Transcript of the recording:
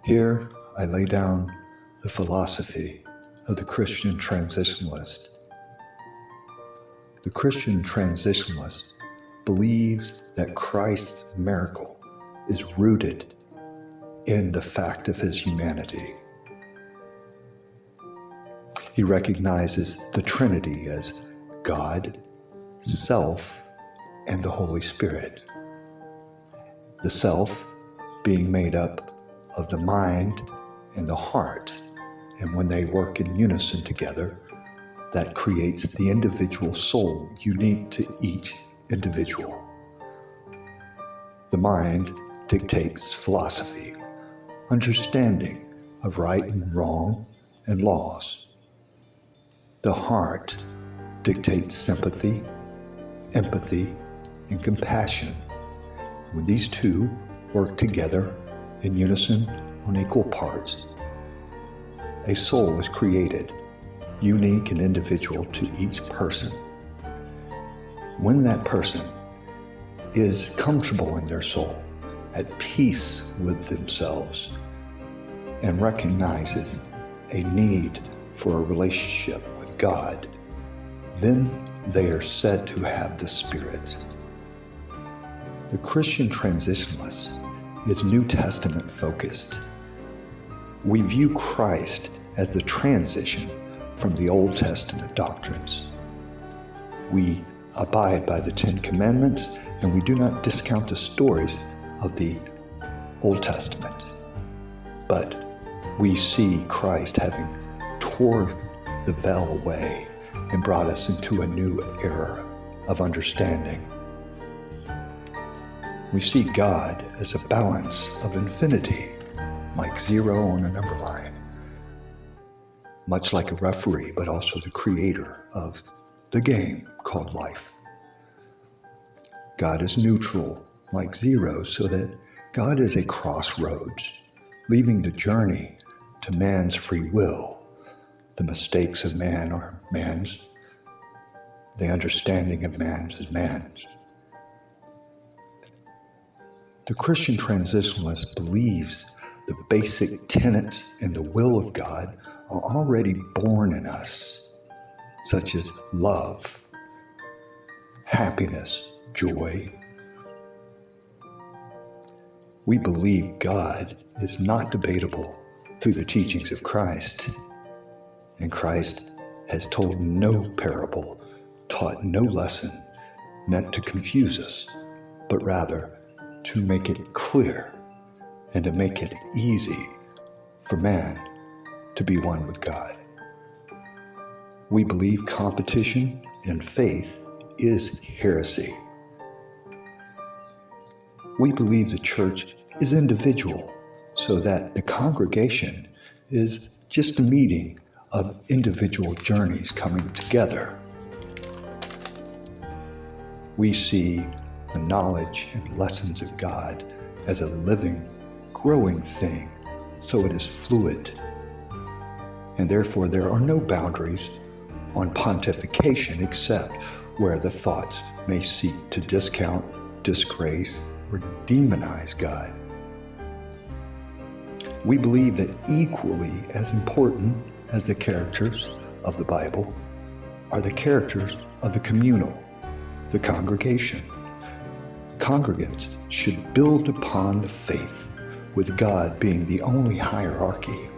Here I lay down the philosophy of the Christian Transitionalist. The Christian Transitionalist believes that Christ's miracle is rooted in the fact of his humanity. He recognizes the Trinity as God, Self, and the Holy Spirit. The Self being made up of the mind and the heart, and when they work in unison together, that creates the individual soul unique to each individual. The mind dictates philosophy, understanding of right and wrong and laws. The heart dictates sympathy, empathy, and compassion. When these two work together in unison on equal parts, a soul is created, unique and individual to each person. When that person is comfortable in their soul, at peace with themselves, and recognizes a need for a relationship with God, then they are said to have the Spirit. The Christian Transitionalist is New Testament focused. We view Christ as the transition from the Old Testament doctrines. We abide by the Ten Commandments, and we do not discount the stories of the Old Testament. But we see Christ having torn the veil away and brought us into a new era of understanding. We see God as a balance of infinity, like zero on a number line, much like a referee, but also the creator of the game called life. God is neutral, like zero, so that God is a crossroads, leaving the journey to man's free will. The mistakes of man are man's. The understanding of man's is man's. The Christian Transitionalist believes the basic tenets and the will of God are already born in us, such as love, happiness, joy. We believe God is not debatable through the teachings of Christ, and Christ has told no parable, taught no lesson meant to confuse us, but rather to make it clear and to make it easy for man to be one with God. We believe competition in faith is heresy. We believe the church is individual, so that the congregation is just a meeting of individual journeys coming together. We see the knowledge and lessons of God as a living, growing thing, so it is fluid. And therefore there are no boundaries on pontification except where the thoughts may seek to discount, disgrace, or demonize God. We believe that equally as important as the characters of the Bible are the characters of the communal, the congregation. Congregants should build upon the faith, with God being the only hierarchy.